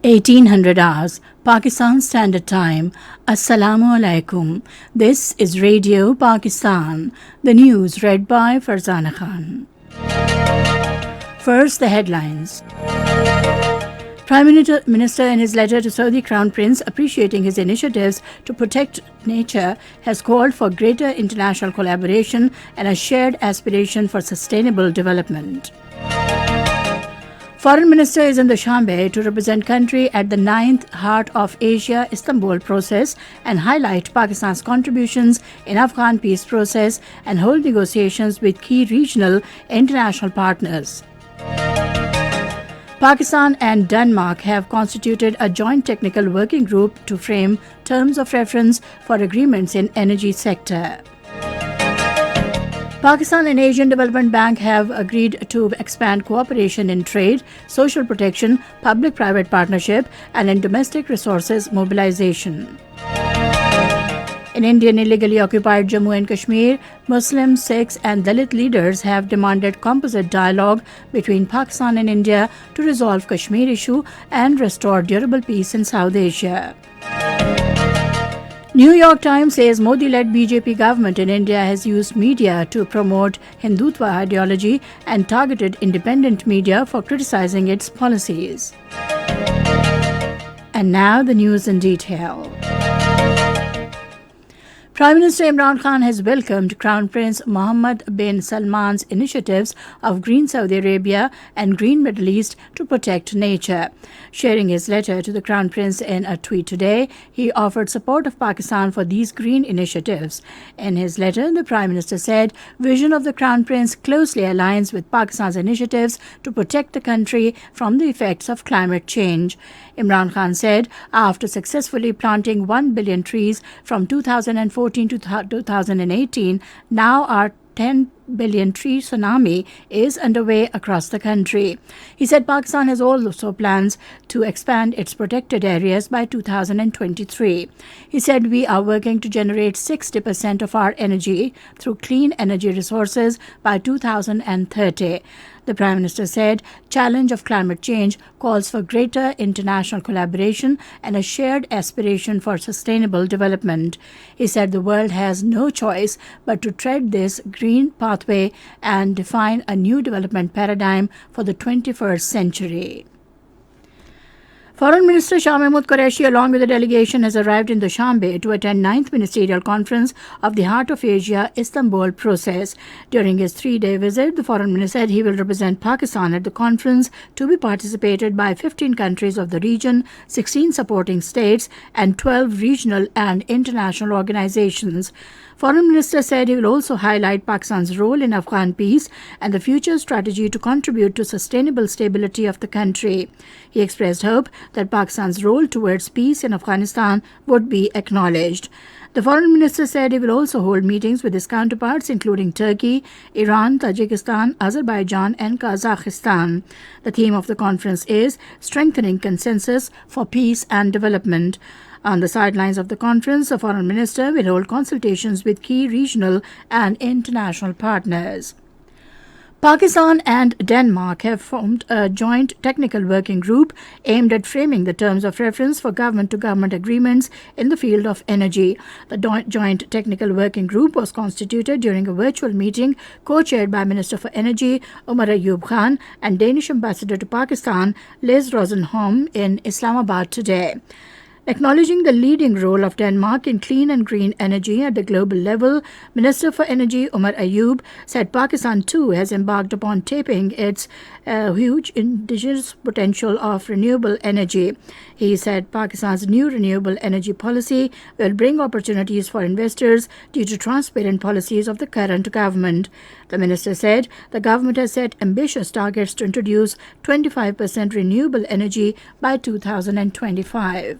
1800 hours, Pakistan Standard Time. Assalamu alaikum. This is Radio Pakistan. The news read by Farzana Khan. First, the headlines. Prime Minister in his letter to Saudi Crown Prince appreciating his initiatives to protect nature has called for greater international collaboration and a shared aspiration for sustainable development. Foreign Minister is in Dushanbe to represent country at the 9th Heart of Asia Istanbul process and highlight Pakistan's contributions in Afghan peace process and hold negotiations with key regional international partners. Pakistan and Denmark have constituted a joint technical working group to frame terms of reference for agreements in energy sector. Pakistan and Asian Development Bank have agreed to expand cooperation in trade, social protection, public-private partnership, and in domestic resources mobilization. In Indian illegally occupied Jammu and Kashmir, Muslim, Sikhs, and Dalit leaders have demanded composite dialogue between Pakistan and India to resolve Kashmir issue and restore durable peace in South Asia. New York Times says Modi-led BJP government in India has used media to promote Hindutva ideology and targeted independent media for criticizing its policies. And now the news in detail. Prime Minister Imran Khan has welcomed Crown Prince Mohammed bin Salman's initiatives of Green Saudi Arabia and Green Middle East to protect nature. Sharing his letter to the Crown Prince in a tweet today, he offered support of Pakistan for these green initiatives. In his letter, the Prime Minister said, vision of the Crown Prince closely aligns with Pakistan's initiatives to protect the country from the effects of climate change. Imran Khan said, after successfully planting 1 billion trees from 2014 to 2018, now our 10 billion tree tsunami is underway across the country. He said Pakistan has also plans to expand its protected areas by 2023. He said we are working to generate 60% of our energy through clean energy resources by 2030. The Prime Minister said challenge of climate change calls for greater international collaboration and a shared aspiration for sustainable development. He said the world has no choice but to tread this green pathway and define a new development paradigm for the 21st century. Foreign Minister Shah Mahmood Qureshi, along with a delegation, has arrived in Dushanbe to attend 9th Ministerial Conference of the Heart of Asia Istanbul process. During his 3-day visit, the Foreign Minister said he will represent Pakistan at the conference to be participated by 15 countries of the region, 16 supporting states, and 12 regional and international organizations. Foreign Minister said he will also highlight Pakistan's role in Afghan peace and the future strategy to contribute to sustainable stability of the country. He expressed hope that Pakistan's role towards peace in Afghanistan would be acknowledged. The Foreign Minister said he will also hold meetings with his counterparts including Turkey, Iran, Tajikistan, Azerbaijan and Kazakhstan. The theme of the conference is Strengthening Consensus for Peace and Development. On the sidelines of the conference, the Foreign Minister will hold consultations with key regional and international partners. Pakistan and Denmark have formed a joint technical working group aimed at framing the terms of reference for government-to-government agreements in the field of energy. The joint technical working group was constituted during a virtual meeting co-chaired by Minister for Energy Umar Ayub Khan and Danish Ambassador to Pakistan Liz Rosenholm in Islamabad today. Acknowledging the leading role of Denmark in clean and green energy at the global level, Minister for Energy Umar Ayub said Pakistan too has embarked upon tapping its huge indigenous potential of renewable energy. He said Pakistan's new renewable energy policy will bring opportunities for investors due to transparent policies of the current government. The minister said the government has set ambitious targets to introduce 25% renewable energy by 2025.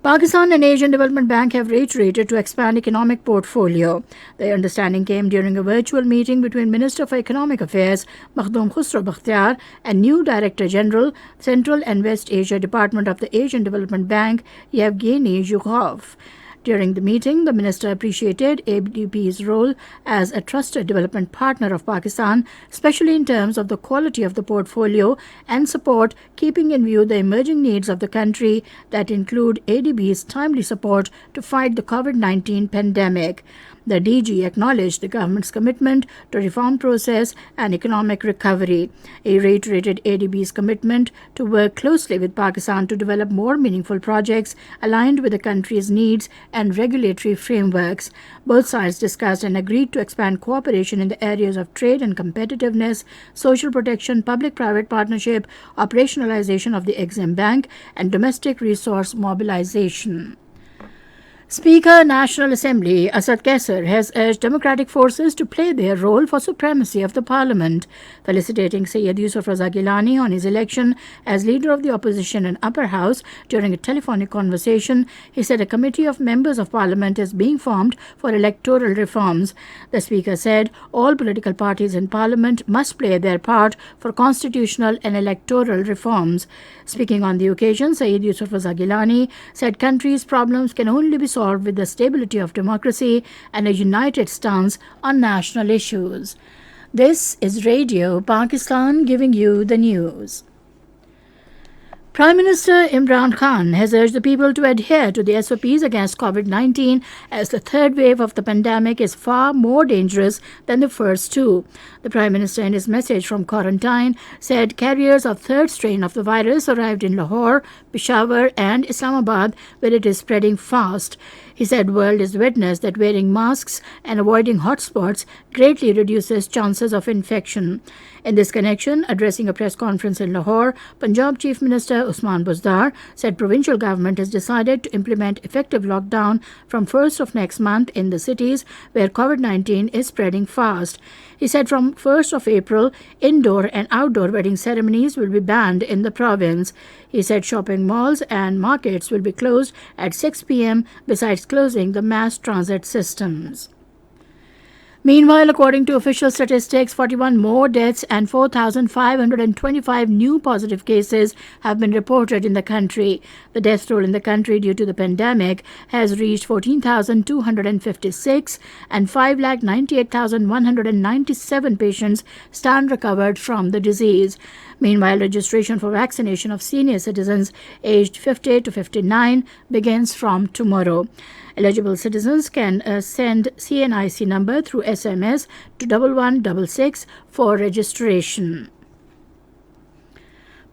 Pakistan and Asian Development Bank have reiterated to expand economic portfolio. The understanding came during a virtual meeting between Minister for Economic Affairs Makhdoom Khusro Bakhtiar and new Director General, Central and West Asia Department of the Asian Development Bank, Yevgeny Zhukov. During the meeting, the minister appreciated ADB's role as a trusted development partner of Pakistan, especially in terms of the quality of the portfolio and support, keeping in view the emerging needs of the country that include ADB's timely support to fight the COVID-19 pandemic. The DG acknowledged the government's commitment to reform process and economic recovery. He reiterated ADB's commitment to work closely with Pakistan to develop more meaningful projects aligned with the country's needs and regulatory frameworks. Both sides discussed and agreed to expand cooperation in the areas of trade and competitiveness, social protection, public-private partnership, operationalization of the Exim Bank, and domestic resource mobilization. Speaker National Assembly Asad Kaisar has urged democratic forces to play their role for supremacy of the parliament. Felicitating Syed Yusuf Raza Gilani on his election as leader of the opposition in Upper House during a telephonic conversation, he said a committee of members of parliament is being formed for electoral reforms. The speaker said all political parties in parliament must play their part for constitutional and electoral reforms. Speaking on the occasion, Syed Yusuf Raza Gilani said country's problems can only be solved with the stability of democracy and a united stance on national issues. This is Radio Pakistan giving you the news. Prime Minister Imran Khan has urged the people to adhere to the SOPs against COVID-19 as the third wave of the pandemic is far more dangerous than the first two. The Prime Minister, in his message from quarantine, said carriers of third strain of the virus arrived in Lahore, Peshawar and Islamabad, where it is spreading fast. He said world is witness that wearing masks and avoiding hotspots greatly reduces chances of infection. In this connection, addressing a press conference in Lahore, Punjab Chief Minister Usman Buzdar said provincial government has decided to implement effective lockdown from 1st of next month in the cities where COVID-19 is spreading fast. He said from 1st of April, indoor and outdoor wedding ceremonies will be banned in the province. He said shopping malls and markets will be closed at 6 p.m. besides closing the mass transit systems. Meanwhile, according to official statistics, 41 more deaths and 4,525 new positive cases have been reported in the country. The death toll in the country due to the pandemic has reached 14,256 and 5,98,197 patients stand recovered from the disease. Meanwhile, registration for vaccination of senior citizens aged 50 to 59 begins from tomorrow. Eligible citizens can send CNIC number through SMS to 1166 for registration.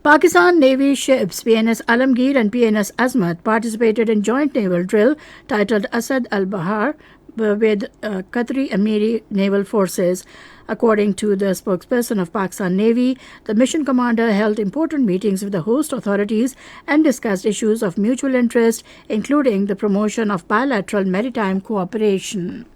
Pakistan Navy ships PNS Alamgir and PNS Azmat participated in joint naval drill titled Asad al-Bahar with Qatari Amiri Naval Forces. According to the spokesperson of Pakistan Navy, the mission commander held important meetings with the host authorities and discussed issues of mutual interest, including the promotion of bilateral maritime cooperation.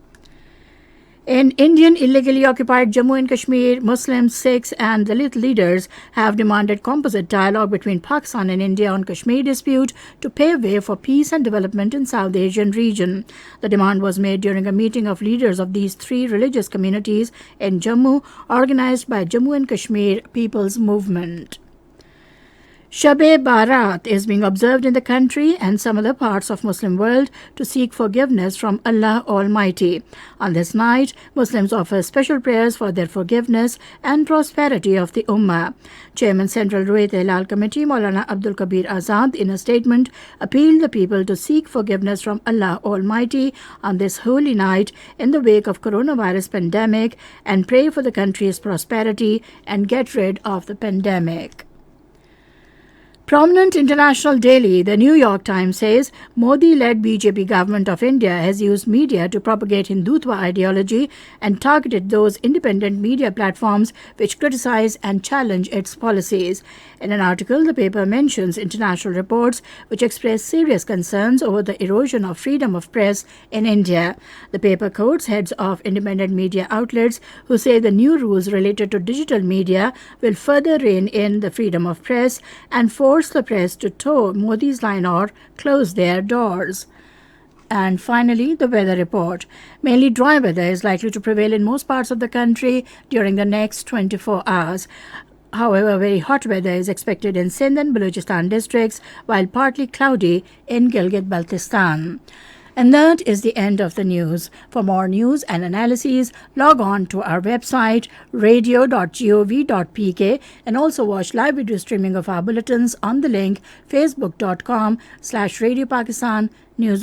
In Indian illegally occupied Jammu and Kashmir, Muslims, Sikhs and Dalit leaders have demanded composite dialogue between Pakistan and India on Kashmir dispute to pave way for peace and development in South Asian region. The demand was made during a meeting of leaders of these three religious communities in Jammu, organized by Jammu and Kashmir People's Movement. Shab-e Barat is being observed in the country and some other parts of Muslim world to seek forgiveness from Allah Almighty. On this night, Muslims offer special prayers for their forgiveness and prosperity of the Ummah. Chairman Central Ruwayat Hilal Committee Maulana Abdul Kabir Azad, in a statement, appealed the people to seek forgiveness from Allah Almighty on this holy night in the wake of coronavirus pandemic and pray for the country's prosperity and get rid of the pandemic. Prominent international daily, the New York Times, says Modi-led BJP government of India has used media to propagate Hindutva ideology and targeted those independent media platforms which criticize and challenge its policies. In an article, the paper mentions international reports which express serious concerns over the erosion of freedom of press in India. The paper quotes heads of independent media outlets who say the new rules related to digital media will further rein in the freedom of press and force the press to toe Modi's line or close their doors. And finally, the weather report. Mainly dry weather is likely to prevail in most parts of the country during the next 24 hours. However, very hot weather is expected in Sindh and Balochistan districts, while partly cloudy in Gilgit-Baltistan. And that is the end of the news. For more news and analyses, log on to our website radio.gov.pk and also watch live video streaming of our bulletins on the link facebook.com/Radio Pakistan News.